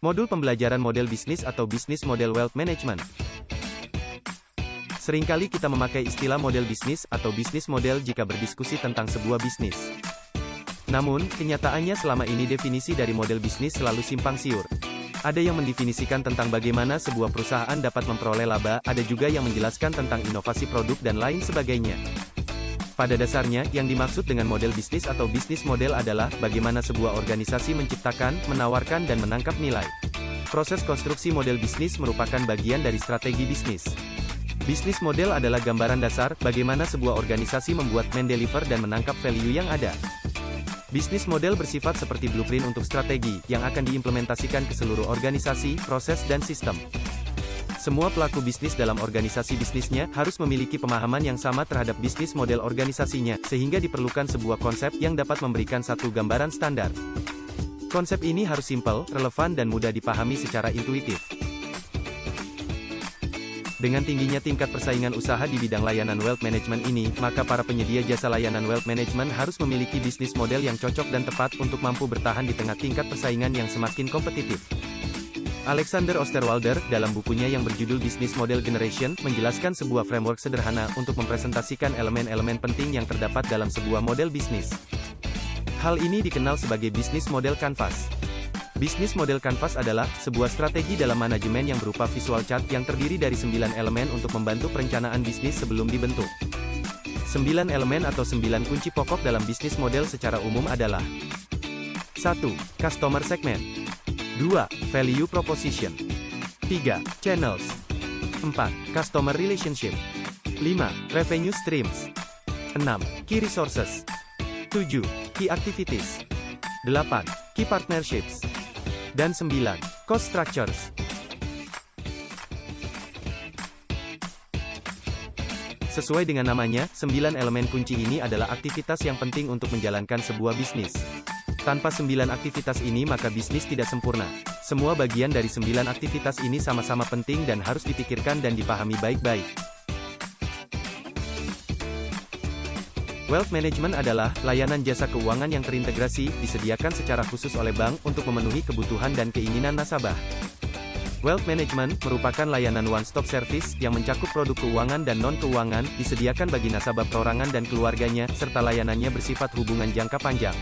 Modul pembelajaran model bisnis atau bisnis model wealth management. Seringkali kita memakai istilah model bisnis atau bisnis model jika berdiskusi tentang sebuah bisnis. Namun, kenyataannya selama ini definisi dari model bisnis selalu simpang siur. Ada yang mendefinisikan tentang bagaimana sebuah perusahaan dapat memperoleh laba, ada juga yang menjelaskan tentang inovasi produk dan lain sebagainya. Pada dasarnya, yang dimaksud dengan model bisnis atau bisnis model adalah bagaimana sebuah organisasi menciptakan, menawarkan dan menangkap nilai. Proses konstruksi model bisnis merupakan bagian dari strategi bisnis. Bisnis model adalah gambaran dasar bagaimana sebuah organisasi membuat, mendeliver dan menangkap value yang ada. Bisnis model bersifat seperti blueprint untuk strategi yang akan diimplementasikan ke seluruh organisasi, proses dan sistem. Semua pelaku bisnis dalam organisasi bisnisnya harus memiliki pemahaman yang sama terhadap bisnis model organisasinya, sehingga diperlukan sebuah konsep yang dapat memberikan satu gambaran standar. Konsep ini harus simpel, relevan dan mudah dipahami secara intuitif. Dengan tingginya tingkat persaingan usaha di bidang layanan wealth management ini, maka para penyedia jasa layanan wealth management harus memiliki bisnis model yang cocok dan tepat untuk mampu bertahan di tengah tingkat persaingan yang semakin kompetitif. Alexander Osterwalder, dalam bukunya yang berjudul Business Model Generation, menjelaskan sebuah framework sederhana untuk mempresentasikan elemen-elemen penting yang terdapat dalam sebuah model bisnis. Hal ini dikenal sebagai Business Model Canvas. Business Model Canvas adalah sebuah strategi dalam manajemen yang berupa visual chart yang terdiri dari 9 elemen untuk membantu perencanaan bisnis sebelum dibentuk. 9 elemen atau 9 kunci pokok dalam bisnis model secara umum adalah 1. Customer segment 2. Value proposition 3. Channels 4. Customer relationship 5. Revenue streams 6. Key resources 7. Key activities 8. Key partnerships dan 9. Cost structures. Sesuai dengan namanya, 9 elemen kunci ini adalah aktivitas yang penting untuk menjalankan sebuah bisnis. Tanpa 9 aktivitas ini maka bisnis tidak sempurna. Semua bagian dari 9 aktivitas ini sama-sama penting dan harus dipikirkan dan dipahami baik-baik. Wealth management adalah layanan jasa keuangan yang terintegrasi, disediakan secara khusus oleh bank untuk memenuhi kebutuhan dan keinginan nasabah. Wealth management merupakan layanan one-stop service yang mencakup produk keuangan dan non-keuangan, disediakan bagi nasabah perorangan dan keluarganya, serta layanannya bersifat hubungan jangka panjang.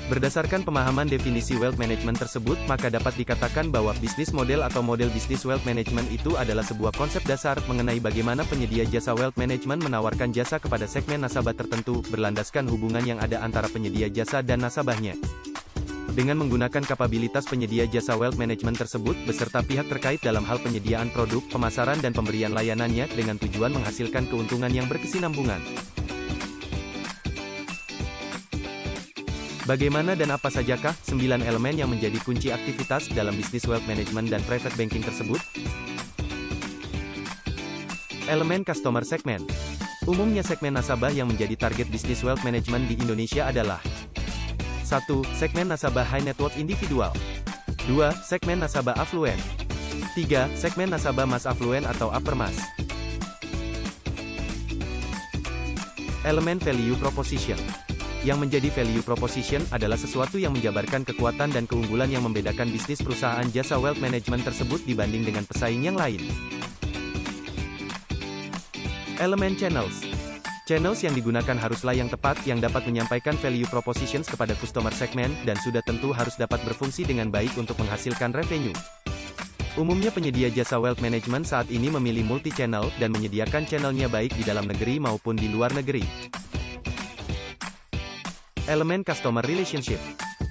Berdasarkan pemahaman definisi wealth management tersebut, maka dapat dikatakan bahwa bisnis model atau model bisnis wealth management itu adalah sebuah konsep dasar mengenai bagaimana penyedia jasa wealth management menawarkan jasa kepada segmen nasabah tertentu, berlandaskan hubungan yang ada antara penyedia jasa dan nasabahnya. Dengan menggunakan kapabilitas penyedia jasa wealth management tersebut, beserta pihak terkait dalam hal penyediaan produk, pemasaran dan pemberian layanannya, dengan tujuan menghasilkan keuntungan yang berkesinambungan. Bagaimana dan apa sajakah 9 elemen yang menjadi kunci aktivitas dalam bisnis wealth management dan private banking tersebut? Elemen customer segment. Umumnya segmen nasabah yang menjadi target bisnis wealth management di Indonesia adalah 1. Segmen nasabah high net worth individual 2. Segmen nasabah affluent 3. Segmen nasabah mass affluent atau upper mass. Elemen value proposition. Yang menjadi value proposition adalah sesuatu yang menjabarkan kekuatan dan keunggulan yang membedakan bisnis perusahaan jasa wealth management tersebut dibanding dengan pesaing yang lain. Elemen channels. Channels yang digunakan haruslah yang tepat, yang dapat menyampaikan value propositions kepada customer segment, dan sudah tentu harus dapat berfungsi dengan baik untuk menghasilkan revenue. Umumnya penyedia jasa wealth management saat ini memilih multi-channel, dan menyediakan channelnya baik di dalam negeri maupun di luar negeri. Elemen customer relationship.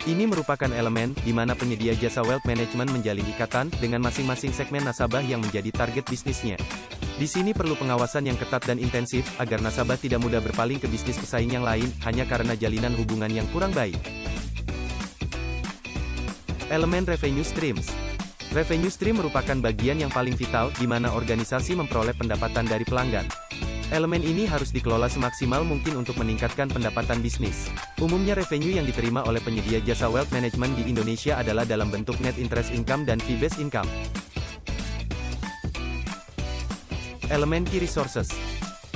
Ini merupakan elemen di mana penyedia jasa wealth management menjalin ikatan dengan masing-masing segmen nasabah yang menjadi target bisnisnya. Di sini perlu pengawasan yang ketat dan intensif agar nasabah tidak mudah berpaling ke bisnis pesaing yang lain hanya karena jalinan hubungan yang kurang baik. Elemen revenue streams. Revenue stream merupakan bagian yang paling vital di mana organisasi memperoleh pendapatan dari pelanggan. Elemen ini harus dikelola semaksimal mungkin untuk meningkatkan pendapatan bisnis. Umumnya revenue yang diterima oleh penyedia jasa wealth management di Indonesia adalah dalam bentuk net interest income dan fee-based income. Elemen key resources.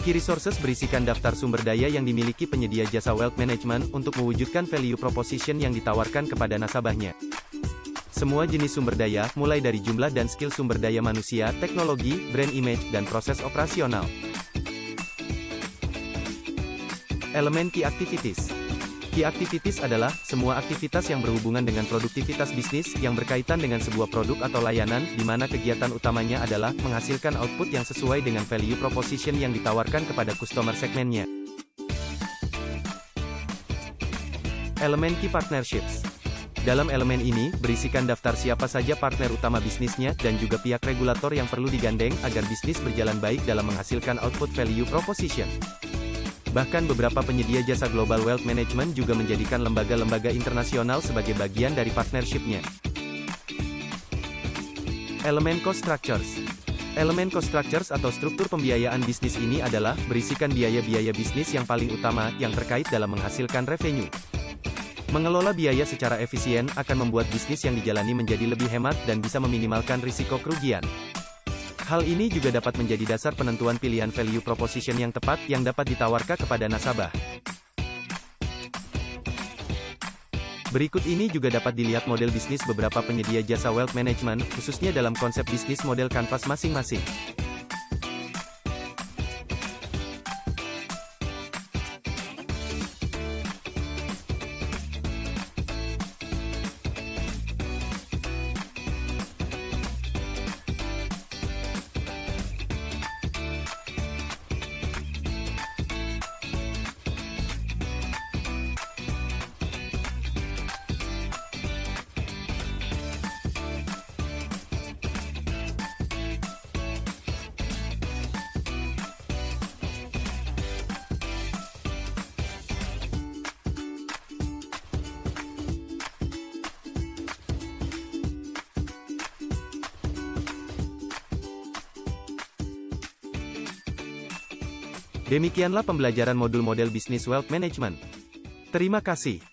Key resources berisikan daftar sumber daya yang dimiliki penyedia jasa wealth management untuk mewujudkan value proposition yang ditawarkan kepada nasabahnya. Semua jenis sumber daya, mulai dari jumlah dan skill sumber daya manusia, teknologi, brand image, dan proses operasional. Elemen Key Activities. Key Activities adalah semua aktivitas yang berhubungan dengan produktivitas bisnis yang berkaitan dengan sebuah produk atau layanan, di mana kegiatan utamanya adalah menghasilkan output yang sesuai dengan value proposition yang ditawarkan kepada customer segmennya. Elemen Key Partnerships. Dalam elemen ini, berisikan daftar siapa saja partner utama bisnisnya, dan juga pihak regulator yang perlu digandeng, agar bisnis berjalan baik dalam menghasilkan output value proposition. Bahkan beberapa penyedia jasa global wealth management juga menjadikan lembaga-lembaga internasional sebagai bagian dari partnership-nya. Elemen Cost Structures. Elemen cost structures atau struktur pembiayaan bisnis ini adalah, berisikan biaya-biaya bisnis yang paling utama, yang terkait dalam menghasilkan revenue. Mengelola biaya secara efisien, akan membuat bisnis yang dijalani menjadi lebih hemat dan bisa meminimalkan risiko kerugian. Hal ini juga dapat menjadi dasar penentuan pilihan value proposition yang tepat, yang dapat ditawarkan kepada nasabah. Berikut ini juga dapat dilihat model bisnis beberapa penyedia jasa wealth management, khususnya dalam konsep bisnis model kanvas masing-masing. Demikianlah pembelajaran modul model bisnis wealth management. Terima kasih.